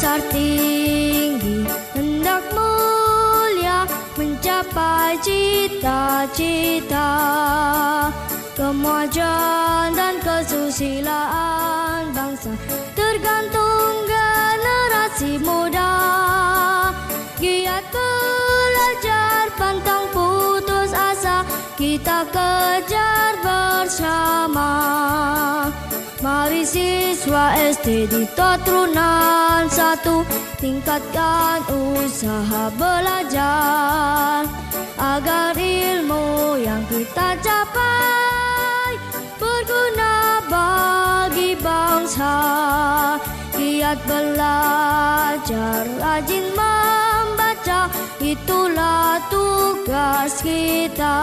Hasrat tinggi hendak mulia mencapai cita-cita, kemajuan dan kesusilaan bangsa tergantung generasi muda. Giat belajar pantang putus asa, kita kejar bersama. Mari siswa SD di Totrunan 1 tingkatkan usaha belajar, agar ilmu yang kita capai berguna bagi bangsa. Giat belajar, rajin membaca, itulah tugas kita.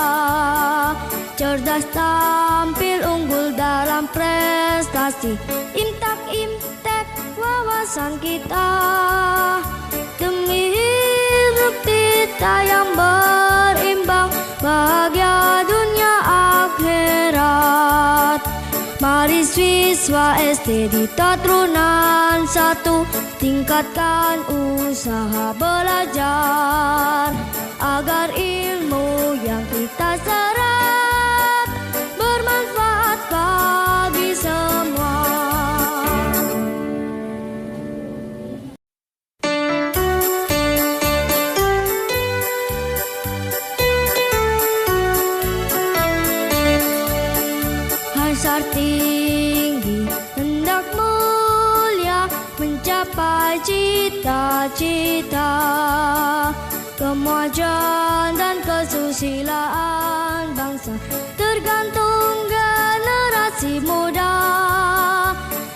Cerdas, tampil, unggul dalam prestasi, imtak-imtek wawasan kita. Demi hidup kita yang berimbang, bahagia dunia akhirat. Mari siswa SD di Totrunan 1 tingkatkan usaha belajar, agar ilmu yang kita serap bermanfaat bagi semua. Hasrat tinggi hendak mulia mencapai cita-cita, kemajuan dan kesusilaan bangsa tergantung generasi muda.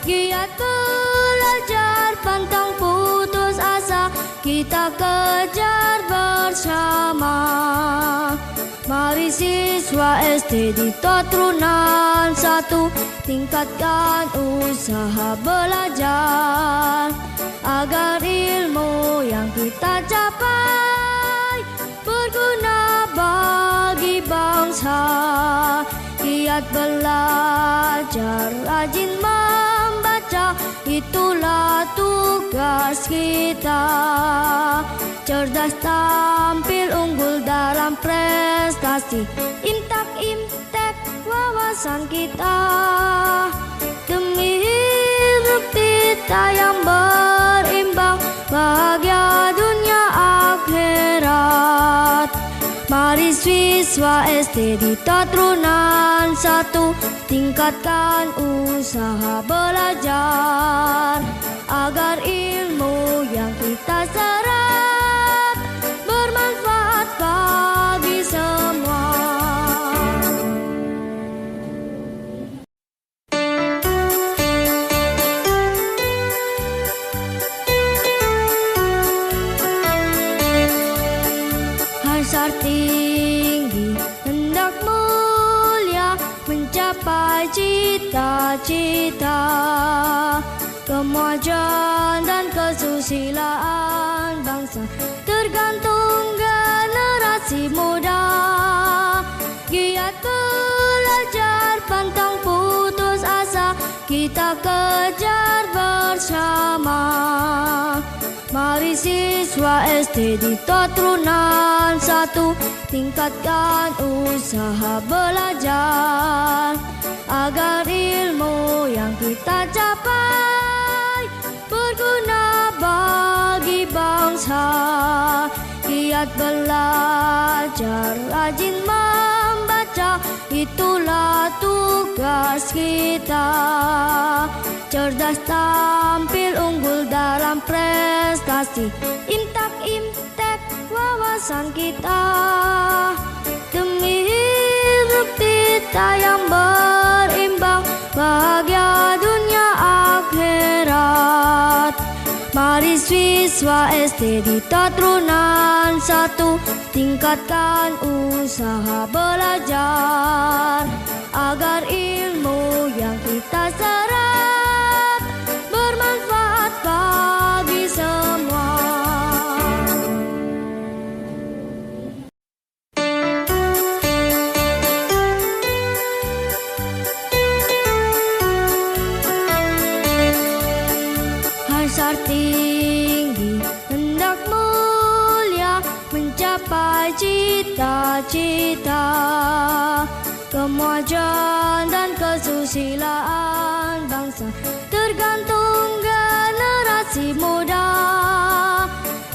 Giat belajar pantang putus asa, kita kejar bersama. Mari siswa SD di Totrunan 1 tingkatkan usaha belajar, agar ilmu yang kita capai berguna bagi bangsa. Giat belajar, rajin membaca, itulah tugas kita. Cerdas, tampil, unggul dalam prestasi, imtak-imtek wawasan kita. Demi hidup kita yang berimbang, bahagia dunia akhirat. Mari siswa SD di Totrunan 1 tingkatkan usaha belajar, agar ilmu yang kita serap bermanfaat bagi semua. Hasrat tinggi hendak mulia mencapai cita-cita, kemajuan dan kesusilaan bangsa tergantung generasi muda. Giat belajar pantang putus asa, kita kejar bersama. Mari siswa SD di Totrunan 1 tingkatkan usaha belajar, agar ilmu yang kita capai berguna bagi bangsa. Giat belajar, rajin membaca, itulah tugas kita. Cerdas, tampil, unggul dalam prestasi, imtak-imtek wawasan kita. Demi hidup kita yang berimbang, bahagia dunia akhirat. Mari siswa SD di Totrunan 1 tingkatkan usaha belajar, agar ilmu yang kita serap bermanfaat bagi semua. Hasrat tinggi cita-cita, kemajuan dan kesusilaan bangsa tergantung generasi muda.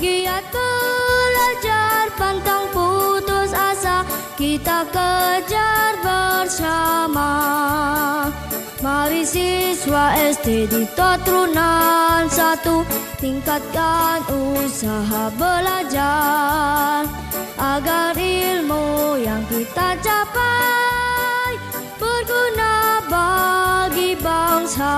Giat belajar pantang putus asa, kita kejar bersama. Mari siswa SD di Totrunan 1 tingkatkan usaha belajar, agar ilmu yang kita capai berguna bagi bangsa.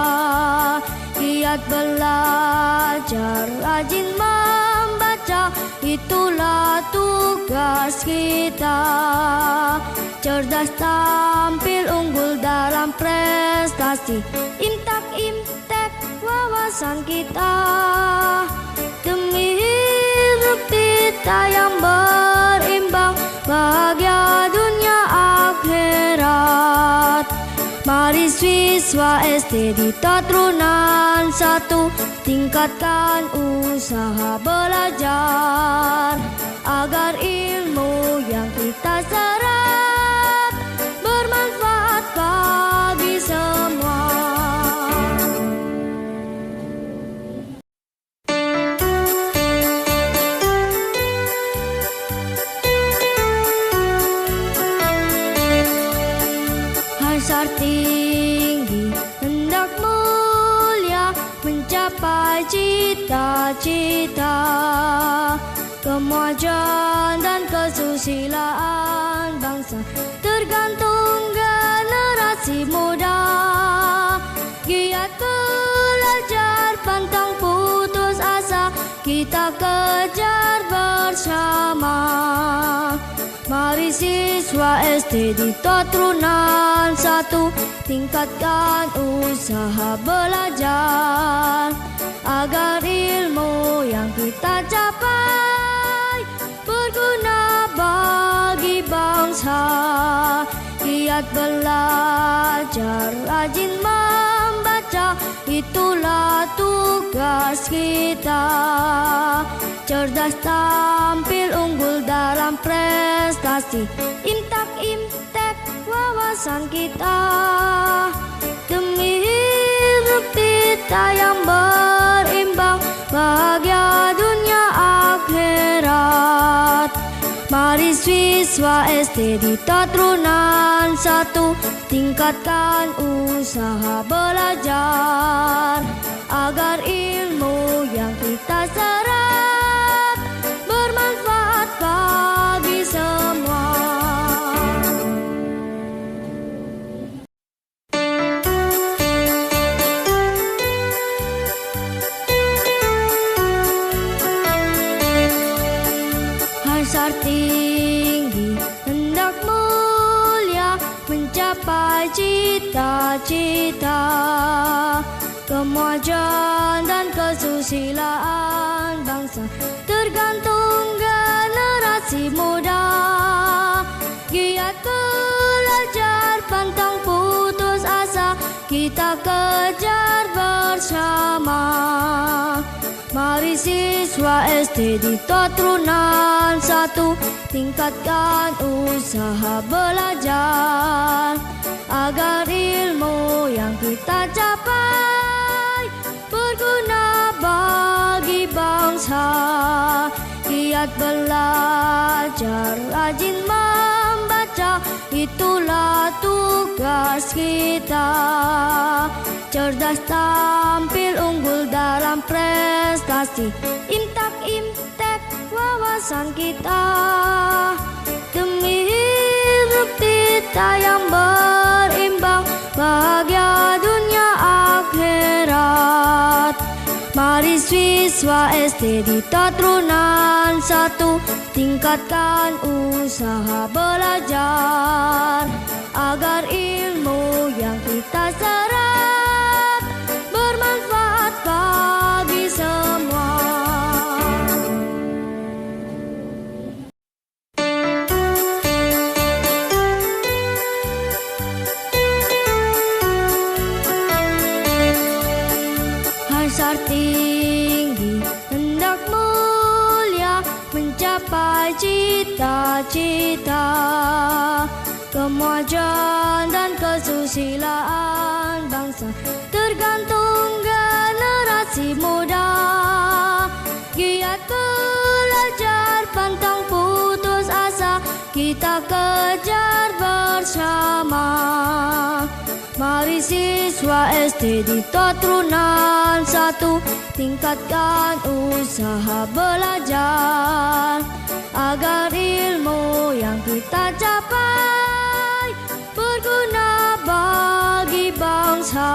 Giat belajar, rajin membaca, itulah tugas kita. Cerdas, tampil, unggul dalam prestasi, imtak-imtek wawasan kita. Demi hidup kita yang berimbang, bahagia dunia akhirat. Mari siswa SD di Totrunan 1 tingkatkan usaha belajar, agar ilmu yang kita serap bermanfaat bagi semua. Hasrat tinggi, hendak mulia, mencapai cita-cita, kemajuan dan kesusilaan bangsa tergantung generasi muda. Giat belajar pantang putus asa, kita kejar bersama. Mari siswa SD di Totrunan 1 tingkatkan usaha belajar, agar ilmu yang kita capai berguna bagi bangsa. Giat belajar, rajin membaca, itulah tugas kita. Cerdas, tampil, unggul dalam prestasi, imtak-imtek wawasan kita. Demi hidup kita yang berimbang, bahagia dunia akhirat. Mari siswa SD di Totrunan 1 tingkatkan usaha belajar, agar ilmu yang kita serap bermanfaat bagi semua. Hasrat tinggi, hendak mulia, mencapai cita-cita, kemajuan dan kesusilaan bangsa tergantung generasi muda. Giat belajar pantang putus asa, kita kejar bersama. Mari siswa SD di Totrunan 1 tingkatkan usaha belajar, agar ilmu yang kita capai berguna bagi bangsa. Giat belajar, rajin membaca, itulah tugas kita. Cerdas, tampil, unggul dalam prestasi, imtak-imtek wawasan kita. Demi hidup kita yang berimbang, bahagia dunia akhirat. Mari siswa SD di Totrunan 1 tingkatkan usaha belajar, agar ilmu yang kita serap bermanfaat bagi semua. Hasrat tinggi, hendak mulia, mencapai cita cita-cita, kemajuan dan kesusilaan bangsa tergantung generasi muda. Giat belajar pantang putus asa, kita kejar bersama. Mari siswa SD di Totrunan 1, tingkatkan usaha belajar agar ilmu yang kita capai berguna bagi bangsa.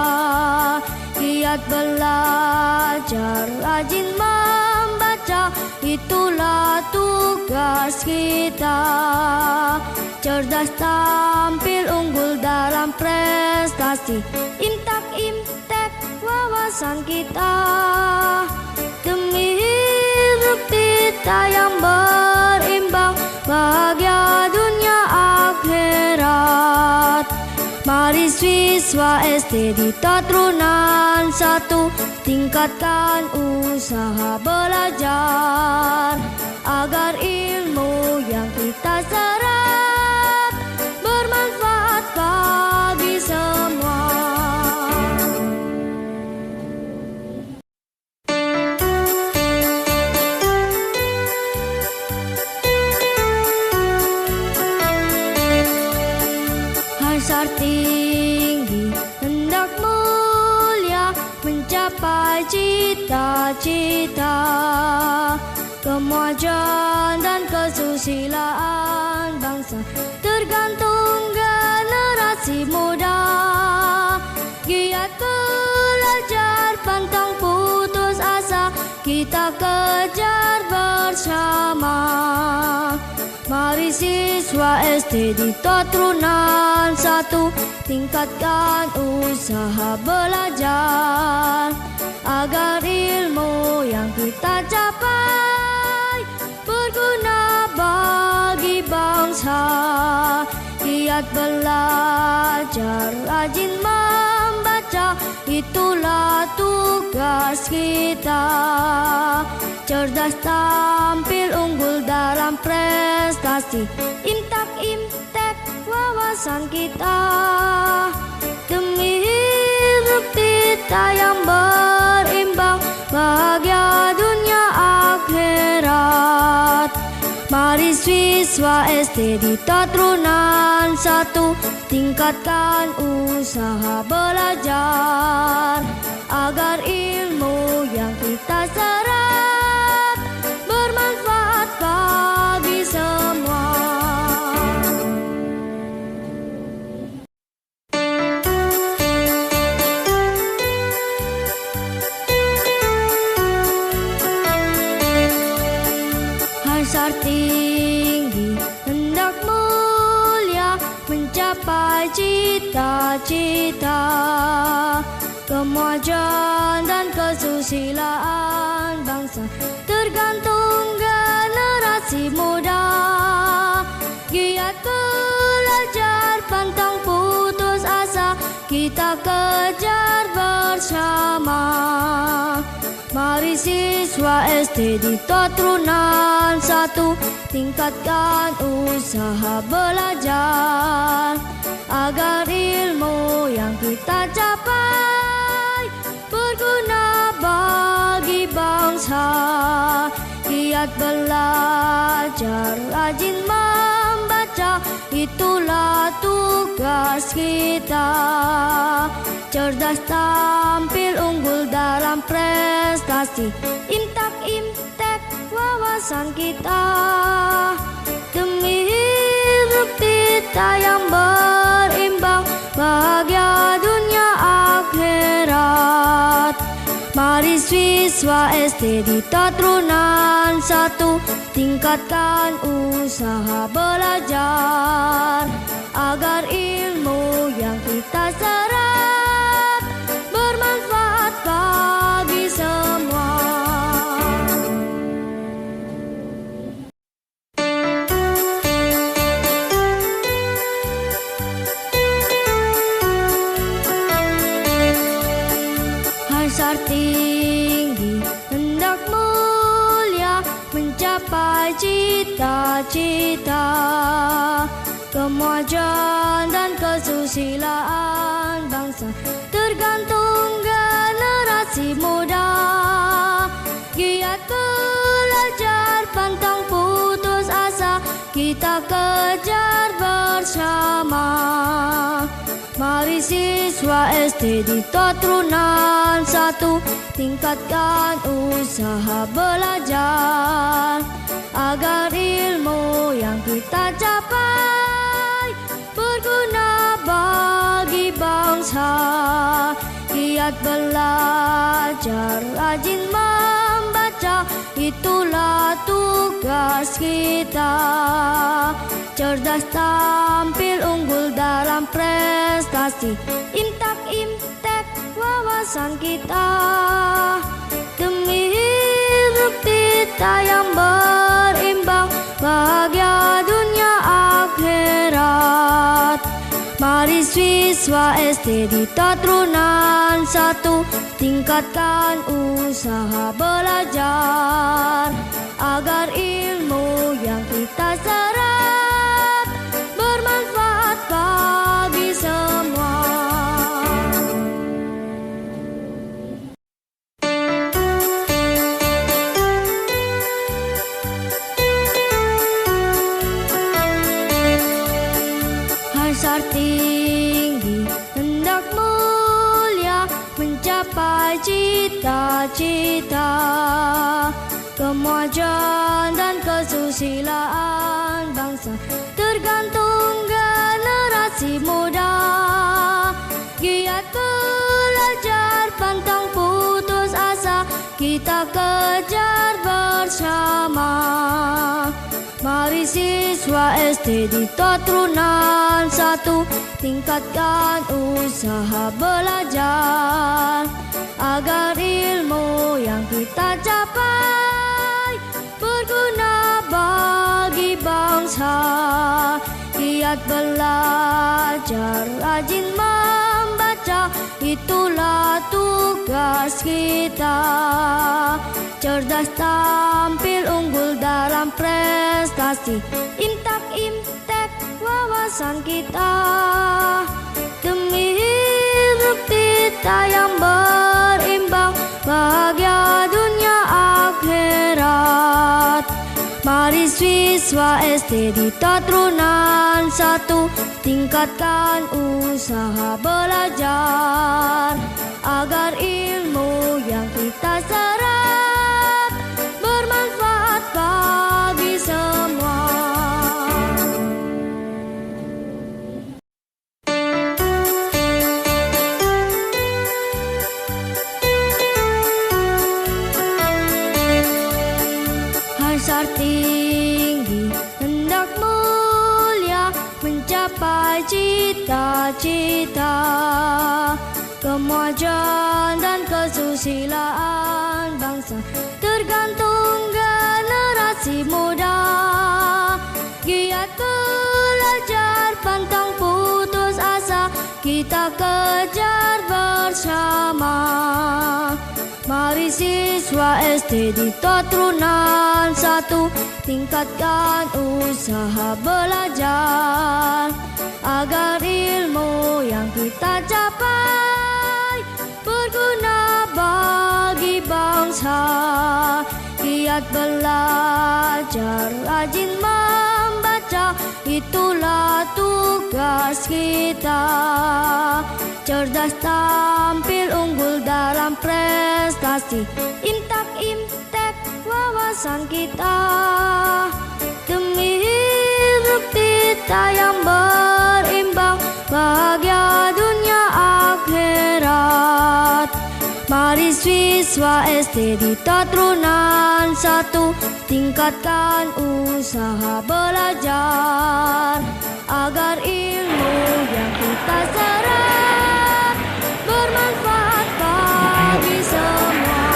Giat belajar, rajin membaca, itulah tugas kita. Cerdas, tampil, unggul dalam prestasi, intak imtek wawasan kita. Demi hidup kita yang berimbang, bahagia dunia akhirat. Mari siswa SD di Totrunan 1, tingkatkan usaha belajar agar ilmu yang kita serap bermanfaat bagi semua. Hasrat tinggi, hendak mulia, mencapai cita-cita, kemajuan dan kesusilaan bangsa tergantung generasi muda. Giat belajar pantang putus asa, kita kejar bersama. Mari siswa SD di Totrunan 1, tingkatkan usaha belajar agar ilmu yang kita capai berguna bagi bangsa. Giat belajar, rajin membaca, itulah tugas kita. Cerdas, tampil, unggul dalam prestasi, intak imtek wawasan kita. Demi hidup kita yang berimbang, bahagia dunia akhirat. Mari siswa SD di Totrunan 1, tingkatkan usaha belajar agar ilmu yang kita serap bermanfaat bagi semua. Hasrat tinggi, hendak mulia, mencapai cita-cita, kemajuan dan kesusilaan bangsa tergantung generasi muda. Giat belajar pantang putus asa, kita kejar bersama. Mari siswa SD di Totrunan 1, tingkatkan usaha belajar agar ilmu yang kita capai berguna bagi bangsa. Giat belajar, rajin membaca, itulah tugas kita. Cerdas, tampil, unggul dalam prestasi, intak imtek wawasan kita. Demi hidup kita yang berimbang, bahagia dunia akhirat. Mari siswa SD di Totrunan 1, tingkatkan usaha belajar agar ilmu yang kita serap bermanfaat bagi semua. Hasrat tinggi, hendak mulia, mencapai mencapai cita-cita, kemajuan dan kesusilaan bangsa tergantung generasi muda. Giat belajar pantang putus asa, kita kejar bersama. Mari siswa SD di Totrunan 1 tingkatkan usaha belajar, agar ilmu yang kita capai berguna bagi bangsa. Giat belajar, rajin membaca, itulah tugas kita. Cerdas, tampil, unggul dalam prestasi, imtak-imtek wawasan kita. Demi hidup kita yang berimbang, bahagia dunia akhirat. Mari siswa SD di Totrunan 1 tingkatkan usaha belajar, agar ilmu yang kita serap bermanfaat bagi semua. Hasrat tinggi, hendak mulia, mencapai cita-cita, kemajuan dan kesusilaan bangsa tergantung generasi muda. Giat belajar pantang putus asa, kita kejar bersama. Mari siswa SD di Totrunan 1 tingkatkan usaha belajar, agar ilmu yang kita capai berguna bagi bangsa. Giat belajar, rajin membaca, itulah tugas kita. Cerdas, tampil, unggul dalam prestasi, imtak-imtek wawasan kita. Demi hidup kita yang berimbang, bahagia dunia akhirat. Mari siswa SD di Totrunan 1 tingkatkan usaha belajar, agar ilmu yang kita serap bermanfaat bagi semua. Hasrat tinggi, hendak mulia, mencapai cita-cita, kemajuan dan kesusilaan bangsa tergantung generasi muda. Giat belajar pantang putus asa, kita kejar bersama. Mari siswa SD di Totrunan 1 tingkatkan usaha belajar, agar ilmu yang kita capai berguna bagi bangsa. Giat belajar, rajin membaca, itulah tugas kita. Cerdas, tampil, unggul dalam prestasi, imtak-imtek wawasan kita. Demi hidup kita yang berimbang, bahagia dunia akhirat. Mari siswa SD di Totrunan 1 tingkatkan usaha belajar, agar ilmu yang kita serap bermanfaat bagi semua.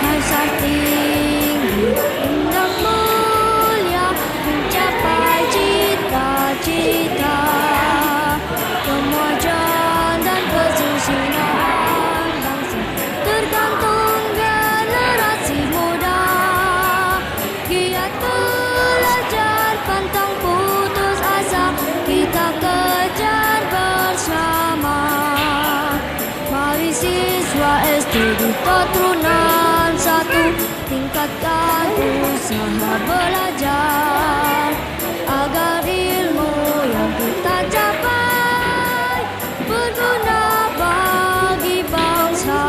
Hasrat tinggi, hendak mulia, mencapai cita keturunan satu, tingkatkan usaha belajar agar ilmu yang kita capai berguna bagi bangsa.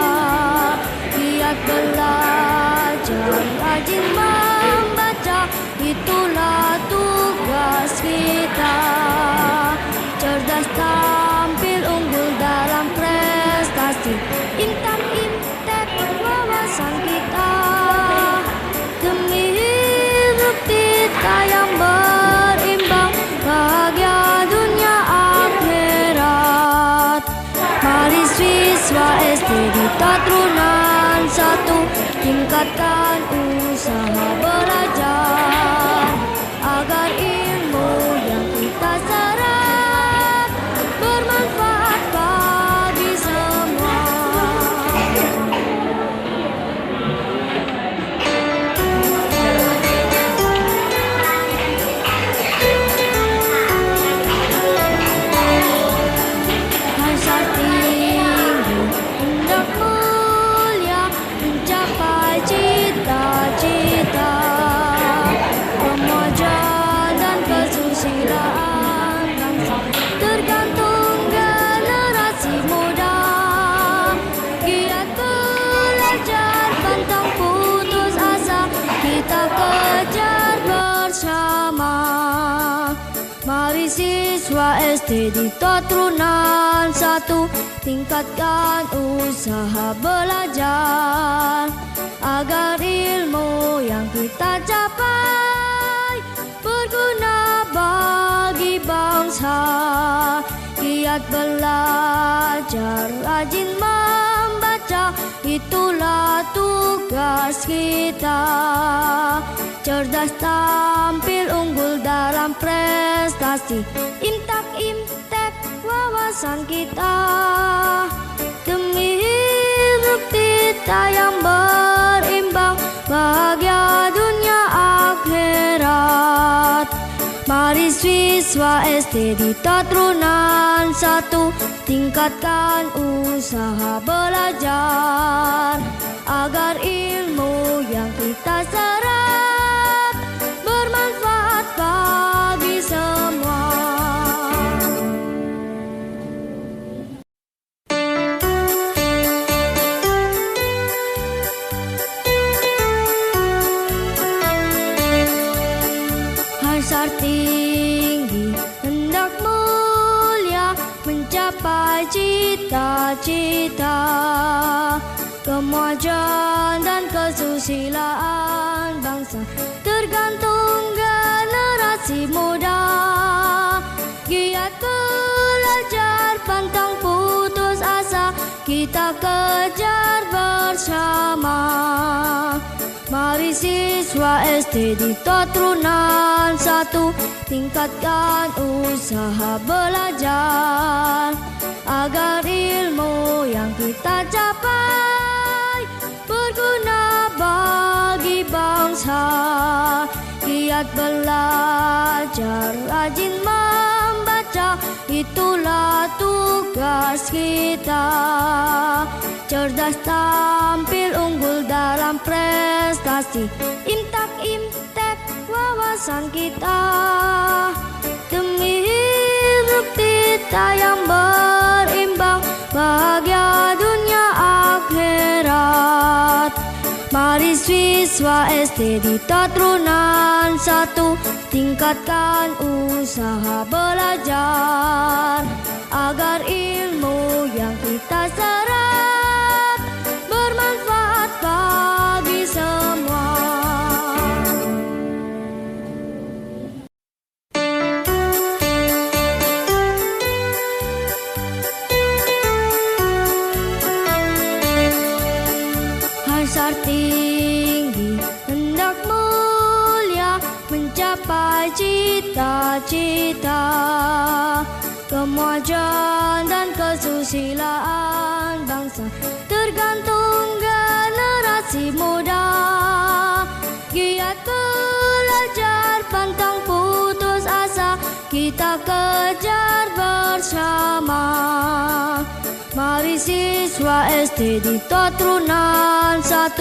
Giat belajar, rajin membaca, itulah tugas kita. Cerdas, tampil, unggul dalam prestasi, intan imtek wawasan kita. Demi hidup kita yang berimbang, bahagia dunia akhirat. Mari siswa SD di Tatrunan satu, tingkatkan usaha belajar agar ilmu yang kita serap bermanfaat bagi semua. Hasrat tinggi, hendak mulia, mencapai cita-cita. Kemajuan dan kesusilaan bangsa tergantung generasi muda. Giat belajar, pantang putus asa, kita kejar bersama. Mari siswa SD di Tatrunan satu, tingkatkan usaha belajar agar ilmu yang kita capai berguna bagi bangsa. Giat belajar, rajin membaca, itulah tugas kita. Cerdas, tampil, unggul dalam prestasi, imtak imtek wawasan kita. Demi hidup kita yang berimbang, bahagia dunia akhirat. Mari siswa SD di Tatrunan satu, tingkatkan usaha belajar agar ilmu yang kita serap bermanfaat bagi semua. Hasrat tinggi, hendak mulia, mencapai cita-cita. Kemajuan dan kesusilaan bangsa tergantung generasi muda. Giat belajar, pantang putus asa, kita kejar bersama. Mari siswa SD di Tatrunan satu, tingkatkan usaha belajar agar ilmu yang kita capai berguna bagi bangsa. Giat belajar, rajin membaca, itulah tugas kita. Cerdas, tampil, unggul dalam prestasi, imtak imtek wawasan kita. Demi hidup kita yang berimbang, bahagia dunia akhirat. Mari siswa SD di Tatrunan satu, tingkatkan usaha belajar agar ilmu yang kita serap bermanfaat bagi semua. Hasrat tinggi, hendak mulia, mencapai cita-cita. Kemajuan dan kesusilaan bangsa tergantung generasi muda. Giat belajar, pantang putus asa, kita kejar bersama. Mari siswa SD di Totrunan 1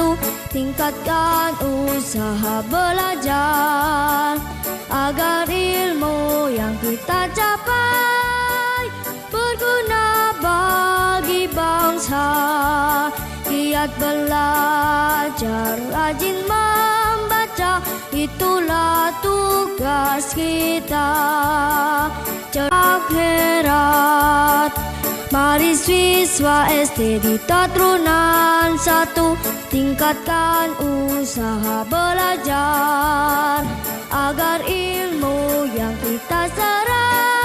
tingkatkan usaha belajar agar ilmu yang kita capai berguna bagi bangsa. Giat belajar, rajin membaca, itulah tugas kita. Akhirat. Mari siswa SD di Totrunan 1 tingkatkan usaha belajar agar ilmu yang kita serap